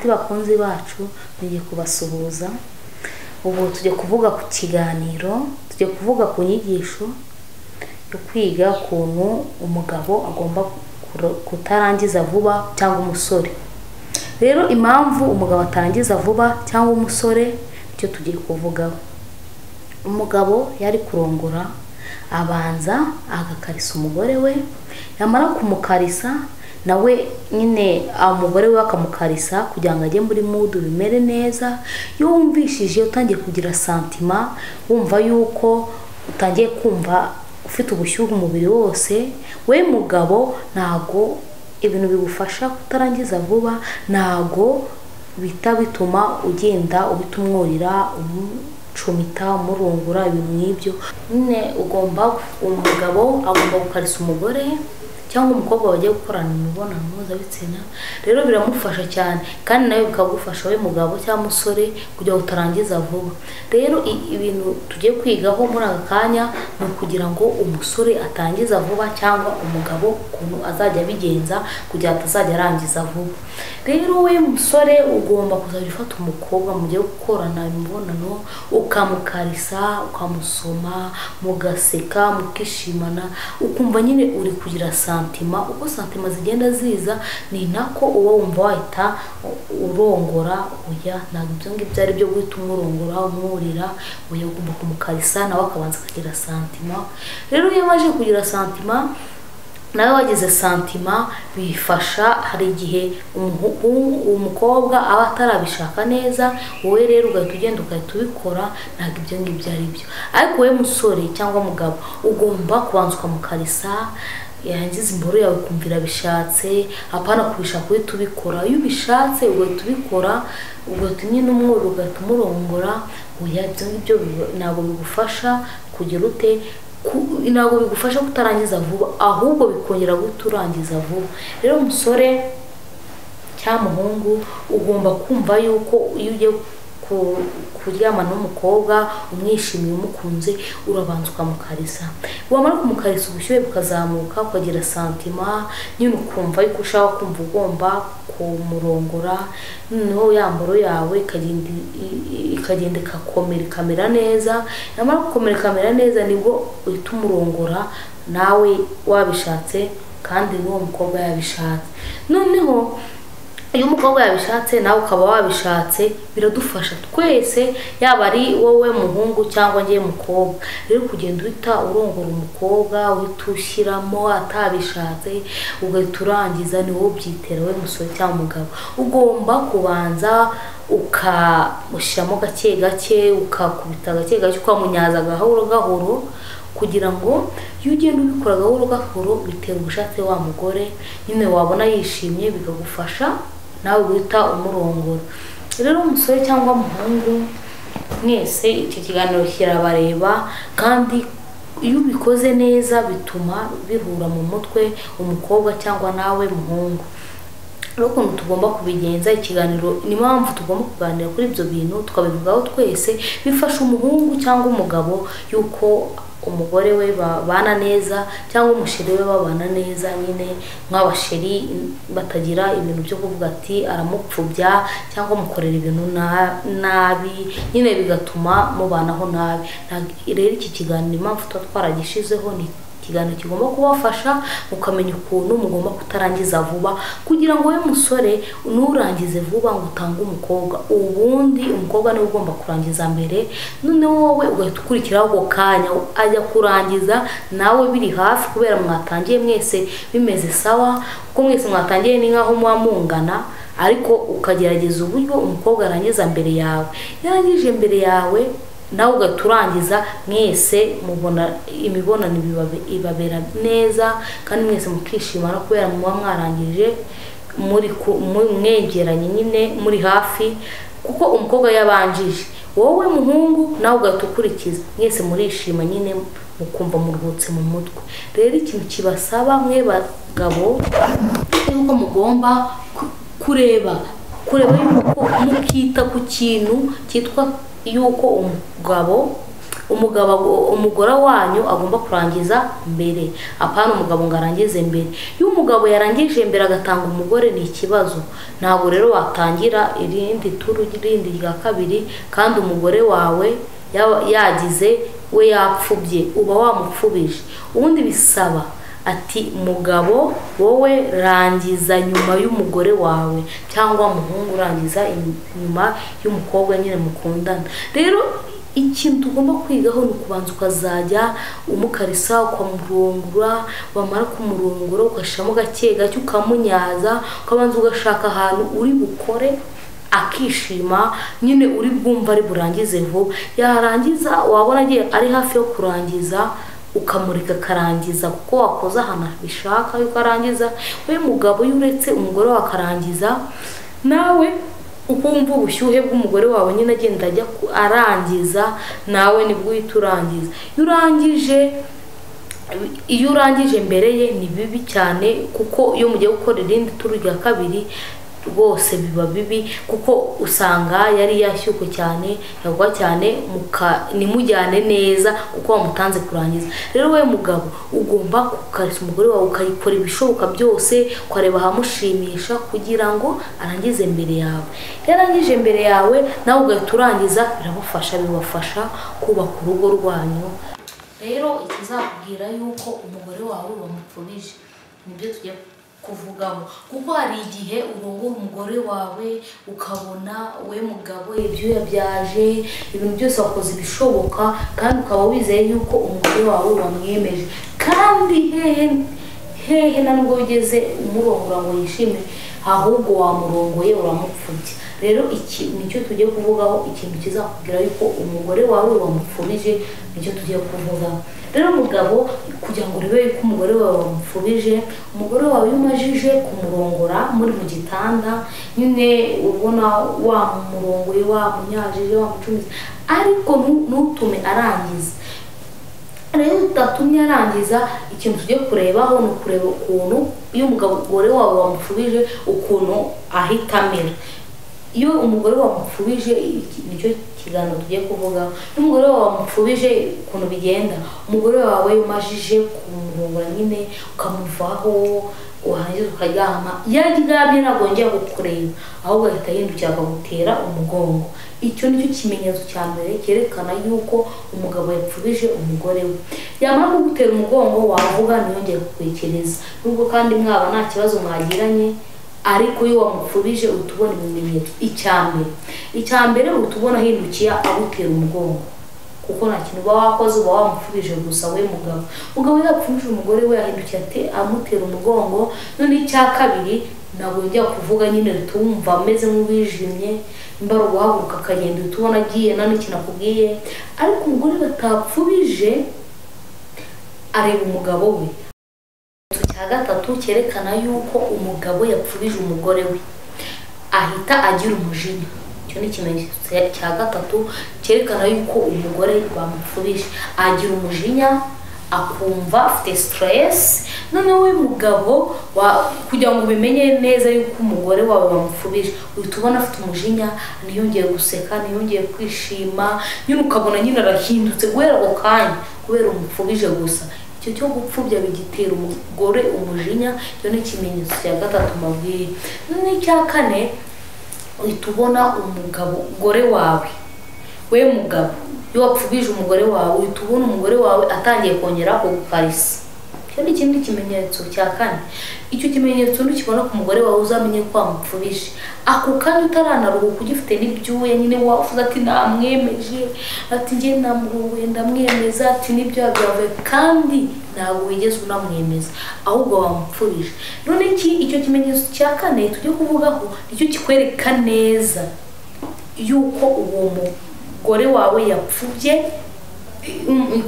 bakunzi bacu tugiye kubasuhuza. Ubu tujye kuvuga ku kiganiro, tujye kuvuga ku nyigisho yo kwiga ukuntu umugabo agomba kutarangiza vuba cyangwa umusore. Rero impamvu umugabo atarangiza vuba cyangwa umusore cyo tugiye kuvugaho. Umugabo yari kurongora abanza agakarisa umugore we, yamara kumukarisa nawe nyine umugore we akamukarisa kugira ngo ajye muri mood bimere neza. Iyo wumvishije utangiye kugira santima, wumva yuko utangiye kumva ufite ubushyuhe umubiri wose, we mugabo ntago ibintu bigufasha kutarangiza vuba, ntago bituma ugenda ubitumwurira umucumita umurongora ibintu nk'ibyo. Nyine umugabo agomba gukarisa umugore cyangwa umukobwa bagiye gukorana imibonano mpuzabitsina. Rero biramufasha cyane kandi nawe bikagufasha we mugabo cyangwa umusore kugira ngo utarangiza vuba. Rero ibintu tugiye kwigaho muri aka kanya ni ukugira ngo umusore atangiza vuba cyangwa umugabo ukuntu azajya abigenza kugira ngo atazajya arangiza vuba. Rero we musore ugomba kuzajya ufata umukobwa mugiye gukorana imibonano, ukamukarisa, ukamusoma, mugaseka, mukishimana, ukumva nyine uri kugira santima. Uko santima zigenda ziza ni nako uwo wumva wahita urongora. Oya, ntabwo ibyo ngibyo ari byo guhita umurongora umwurira. Oya, ugomba kumukarisa nawe akabanza akagira santima. Rero iyo amaze kugira santima, nawe wagize santima, bifasha. Hari igihe umukobwa aba atarabishaka neza, wowe rero ugahita ugenda ugahita ubikora. Ntabwo ibyo ngibyo ari byo. Ariko we musore cyangwa mugabo ugomba kubanza ukamukarisa, yangiza imboro yawe kumvira bishatse, apana kubishaka uhita ubikora. Iyo ubishatse ugahita ubikora, ugahita nyine umwuru ugahita umurongora. Oya, ibyo ngibyo ntabwo bigufasha kugira ute, ntabwo bigufasha kutarangiza vuba, ahubwo bikongera guhita urangiza vuba. Rero umusore cyangwa umuhungu ugomba kumva yuko iyo ugiye kuryama n'umukobwa umwishimiye umukunze, urabanza ukamukarisa. Wamara kumukarisa ubushyuhe bukazamuka, ukagira santima, nyine ukumva yuko ushaka kumva ugomba kumurongora. Noneho yamboro yawe ikagenda ikamera neza. Yamara gukomera ikamera neza, nibwo uhita umurongora nawe wabishatse kandi n'uwo mukobwa yabishatse. Noneho iyo umukobwa yabishatse nawe ukaba wabishatse, biradufasha twese, yaba ari wowe muhungu cyangwa ngiye mukobwa. Rero kugenda uhita urongora umukobwa, uhita ushyiramo atabishatse, ugahita urangiza, ni wowe ubyitera we musore cyangwa umugabo. Ugomba kubanza ukamushyiramo gake gake, ukakubita gake gake, ukamunyaza gahoro gahoro, kugira ngo iyo ugenda ubikora gahoro gahoro bitera ubushake wa mugore. Nyine wabona yishimye bikagufasha nawe guhita umurongora. Rero umusore cyangwa umuhungu mwese iki kiganiro kirabareba, kandi iyo ubikoze neza bituma bihura mu mutwe umukobwa cyangwa nawe muhungu. Rero ukuntu tugomba kubigenza ikiganiro, ni mpamvu tugomba kuganira kuri ibyo bintu tukabivugaho twese. Bifasha umuhungu cyangwa umugabo yuko umugore we babana neza cyangwa umusheri we babana neza, nyine nk'abasheri batagira ibintu byo kuvuga ati aramupfubya cyangwa mukorera ibintu nabi, nyine bigatuma mubanaho nabi. Rero iki kiganiro impamvu tuba twaragishizeho, ni ikiganiro kigomba kubafasha mukamenya ukuntu mugomba kutarangiza vuba, kugira ngo we musore nurangize vuba ngo utange umukobwa. Ubundi umukobwa niwe ugomba kurangiza mbere, noneho wowe ugahita ukurikiraho ako kanya ajya kurangiza nawe biri hafi, kubera mwatangiye mwese bimeze sawa. Kuko mwese mwatangiye ni nkaho muba mungana, ariko ukagerageza uburyo umukobwa arangiza mbere yawe. Yarangije mbere yawe nawe ugaturangiza, mwese mubona imibonano ibabera neza kandi mwese mukishimana, kubera muba mwarangije mwegeranye, nyine muri hafi. Kuko umukobwa yabanjije, wowe muhungu nawe ugahita ukurikiza, mwese murishima, nyine mukumva muruhutse mu mutwe. Rero ikintu kibasaba mwe bagabo yuko mugomba kureba yuko mukita ku kintu cyitwa yuko umugabo umugore wanyu agomba kurangiza mbere, apana umugabo ngo arangize mbere. Iyo umugabo yarangije mbere agatanga umugore ni ikibazo. Ntabwo rero watangira irindi turu rindi rya kabiri kandi umugore wawe yagize we yapfubye, uba wamupfubije. Ubundi bisaba ati mugabo wowe rangiza nyuma y'umugore wawe, cyangwa muhungu rangiza nyuma y'umukobwa nyine mukundana. Rero ikintu tugomba kwigaho ni ukubanza ukazajya umukarisa, ukamurongora, wamara kumurongora ugashiramo gake gake ukamunyaza, ukabanza ugashaka ahantu uri bukore akishima nyine uri bwumva ari burangize vuba. Yarangiza wabona agiye ari hafi yo kurangiza ukamurika karangiza, kuko wakoze ahantu bishaka yuko arangiza. We mugabo yuretse umugore wa karangiza, nawe ukumva ubushyuhe bw'umugore wawe nyine agenda ajya arangiza, nawe nibwo uhita urangiza. Iyo urangije mbere ye ni bibi cyane, kuko iyo mugiye gukora irindi turu rya kabiri rwose biba bibi, kuko usanga yari yashyuko cyane yagwa cyane nimujyane neza kuko wamutanze kurangiza. Rero we mugabo ugomba kukarisa umugore wawe, ukayikora ibishoboka byose, ukareba ahamushimisha kugira ngo arangize mbere yawe. Yarangije mbere yawe nawe ugahita urangiza, bibafasha kubaka urugo rwanyu. Rero ikizakubwira yuko umugore wawe wamupfubije nibyo tugiye kuvugaho, kuko hari igihe urongora umugore wawe ukabona we mugabo ibyo yabyaje, ibintu byose wakoze ibishoboka, kandi ukaba wizeye yuko umugore wawe wamwemeje, kandi hehe nubwo ugeze umurongora ngo yishime, ahubwo wamurongoye uramupfubye. Rero iki nicyo tugiye kuvugaho, ikintu kizakubwira yuko umugore wawe wamupfubije nicyo tugiye kuvugaho. Rero mugabo, kugira ngo urebe yuko umugore wawe wamupfubije, umugore wawe umajije kumurongora muri mu gitanda nyine ubona wamurongoye, wamunyajije, wamucumize, ariko ntutume arangiza. Rero utatumye arangiza, ikintu tugiye kurebaho ni ukureba ukuntu iyo umugore wawe wamupfubije ukuntu ahita amera. Iyo umugore wamupfubije, nicyo kiganiro tugiye kuvugaho. Iyo umugore wawe wamupfubije ukuntu bigenda, umugore wawe umajije kumurongora nyine ukamuvaho, urangiza ukaryama, yaryamye ntabwo yongera kukureba, ahubwo ahita yindukira akagutera umugongo. Icyo nicyo kimenyetso cya mbere cyerekana yuko umugabo yapfubije umugore we. Yamara kugutera umugongo wavuga ntiyongere kukwekereza, nubwo kandi mwaba nta kibazo mwagiranye, ariko iyo wamupfubije utubona ibimenyetso. Icya mbere utubona ahindukiye agutera umugongo, kuko nta kintu uba wakoze, uba wamupfubije gusa. we mugabo yapfubije umugore we yahindukiye amutera umugongo. None icya kabiri ntabwo njya kuvuga nyine tumva ameze nk'uwijimye, imbara guhaguruka akagenda utubona agiye nta n'ikintu akubwiye. Ariko umugore batapfubije areba umugabo we. Cya gatatu cyerekana yuko umugabo yapfubije umugore we, ahita agira umujinya. Icyo ni ikimenyetso cya gatatu cyerekana yuko umugore bamupfubije, agira umujinya, akumva afite stress. None we mugabo kugira ngo ubimenye neza yuko umugore wawe bamupfubije, uhita ubona afite umujinya, ntiyongeye guseka, ntiyongeye kwishima, nyine ukabona nyine arahindutse guhera ako kanya kubera umupfubije gusa. Icyo cyo gupfubya bigitera umugore umujinya. Icyo ni ikimenyetso cya gatatu mabwire. None icya kane, uhita ubona umugore wawe, we mugabo iyo wapfubije umugore wawe, uhita ubona umugore wawe atangiye kongera kugukarisa. Icyo ni ikindi kimenyetso cya kane. Icyo kimenyetso nukibona ku mugore wawe uzamenye ko wamupfubije. Ako kanya utaranaruhuka ugifite n'ibyuya nyine wavuze ati namwemeje, ati njye namuruwe ndamwemeza, ati nibyo byavuye, kandi ntabwo wigeze unamwemeza, ahubwo wamupfubije. None icyo kimenyetso cya kane tujye kuvugaho nicyo kikwereka neza yuko uwo mugore wawe yapfubye,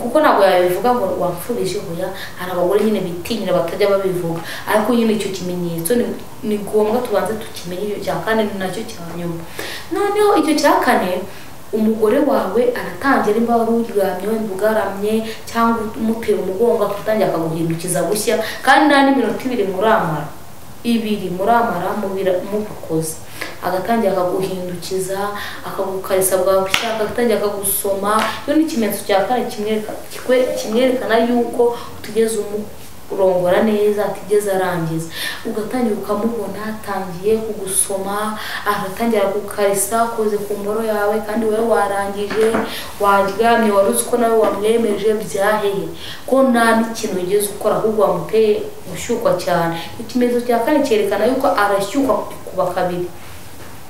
kuko ntabwo yabivuga ngo wapfubije. hoya, hari abagore nyine bitinyira batajya babivuga, ariko nyine icyo kimenyetso ni ngombwa tubanze tukimenye. Icyo cya kane ni nacyo cya nyuma. Noneho icyo cya kane, umugore wawe aratangira imba wari uryamye wenda ugaramye cyangwa umutera umugongo, akatangira akaguhindukiza gushya, kandi nta n'iminota ibiri muramara mubukoze, agatangira akaguhindukiza akagukarisa bwa bushaka agatangira akagusoma. Iyo ni ikimenyetso cya kane kimwerekana yuko utigeze urongora neza, atigeze arangiza. Ugatangira ukamubona atangiye kugusoma, agatangira gukarisa koze ku mboro yawe kandi wowe warangije, waryamye waruzi ko nawe wamwemeje byaheye ko nta n'ikintu ugeze ukora ahubwo wamuteye gushyukwa cyane. Ikimenyetso cya kane cyerekana yuko arashyukwa kuba kabiri.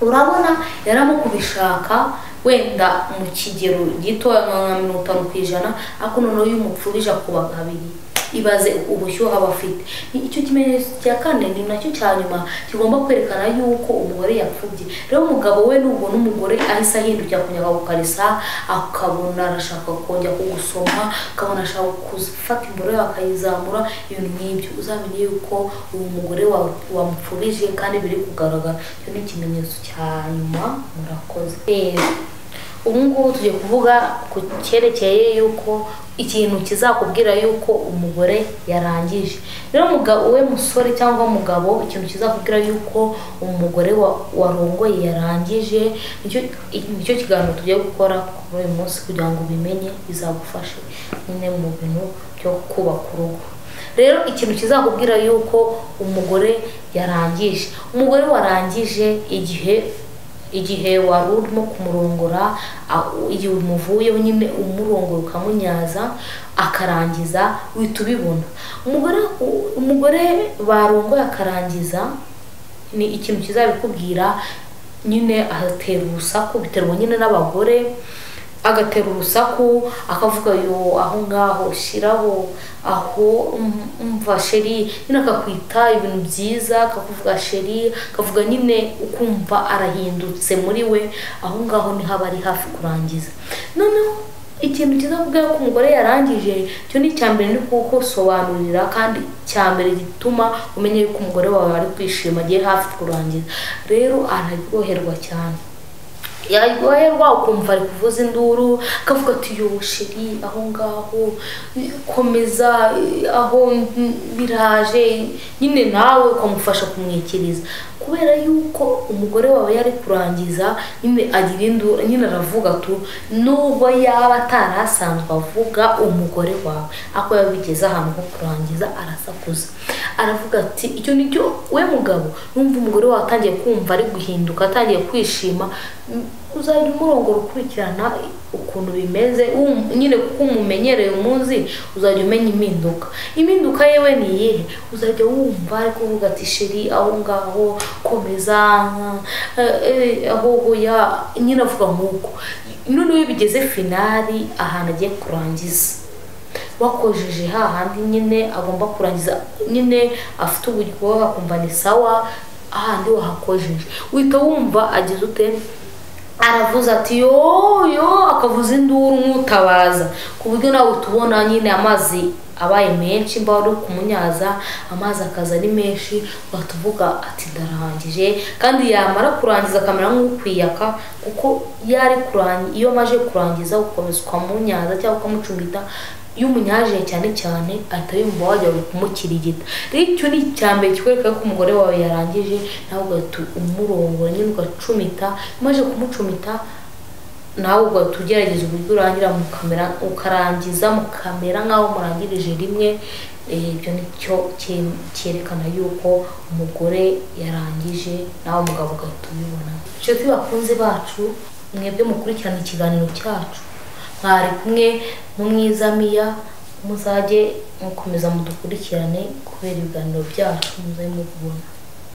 Urabona yaramukubishaka wenda mu kigero gito nka 50%, ariko noneho iyo umupfurije kuba kabiri ibaze ubushyuha bafite. Icyo kimenyetso cya kane ni nacyo cyanyuma kigomba kwerekana yuko umugore yapfubye. Rero umugabo we nubona umugore ahise ahindukira kunyaga gukarisa, akabona arashaka kongera kugusoma, akabona ashaka gufata imboro yawe akayizamura, ibintu nk'ibyo uzamenye yuko uwo mugore wamupfurije kandi biri kugaragara. Icyo ni ikimenyetso cya nyuma. Murakoze. Ubu ngubu tugiye kuvuga ku cyerekeye yuko ikintu kizakubwira yuko umugore yarangije. Rero umugabo we musore cyangwa umugabo, ikintu kizakubwira yuko umugore warongoye yarangije, nicyo kiganiro tugiye gukora kuri uyu munsi kugira ngo ubimenye, bizagufashe nyine mu bintu byo kubaka urugo. Rero ikintu kizakubwira yuko umugore yarangije, umugore warangije igihe wari urimo kumurongora, igihe umuvuyeho nyine umurongora ukamunyaza akarangiza, uhita ubibona. Umugore barongoye akarangiza ni ikintu kizabikubwira nyine. Agatera urusaku, biterwa nyine n'abagore, agatera urusaku akavuga yo aho ngaho shiraho aho umva sheri, nyine akakwita ibintu byiza, akakuvuga sheri, akavuga nyine ukumva arahindutse muri we. Aho ngaho ni haba ari hafi kurangiza. Noneho ikintu kizavuga ko umugore yarangije, cyo ni cyambere ni kuko sobanurira kandi cyambere gituma umenye yuko umugore wawe ari kwishima agiye hafi kurangiza. Rero araryoherwa cyane, yaryoherwa ukumva ari kuvuza induru, akavuga ati yo sheri aho ngaho komeza aho biraje, nyine nawe ukamufasha kumwikiriza. Kubera yuko umugore wawe yari kurangiza nyine agira induru, nyine aravuga tu nubwo yaba atarasanzwe avuga umugore wawe, ako yabigeze ahantu ho kurangiza arasakuza, aravuga ati icyo nicyo we mugabo numva umugore wawe atangiye kumva ari guhinduka, atangiye kwishima, uzajya umurongora ukurikirana ukuntu bimeze nyine kuko umumenyereye umunsi, uzajya umenya impinduka yewe ni iyihe. Uzajya wumva ari kuvuga ati sheri aho ngaho komeza aho hoya, nyine avuga nk'uko. Noneho iyo bigeze finali ahantu agiye kurangiza, wakojeje hahandi nyine agomba kurangiza, nyine afite uburyo akumva ni sawa, ahandi wahakojeje uhita wumva agize ute, aravuza ati yo akavuza induru nk'utabaza, ku buryo nawe tubona nyine amazi abaye menshi, mba ari kumunyaza amazi akaza ari menshi, batuvuga ati ndarangije. Kandi yamara kurangiza akamera nk'ukwiyaka, kuko iyo amaje kurangiza ukomeza ukamunyaza cyangwa ukamucumbita. Iyo umunyaje cyane cyane ahita yumva wajya kumukirigita. Rero icyo ni icyambere kikwereka ko umugore wawe yarangije, nawe ugahita umurongora nyine ugacumita. Umaze kumucumita nawe ugahita ugerageza uburyo urangira ukarangiza mukamera nk'aho murangirije rimwe. Ibyo nicyo cyerekana yuko umugore yarangije, nawe umugabo ugahita ubibona. Inshuti bakunze bacu, mwebwe mukurikirana ikiganiro cyacu, mwari kumwe n'umwiza Mia, muzajye mukomeza mudukurikirane kubera ibiganiro byacu muzaye mubibona.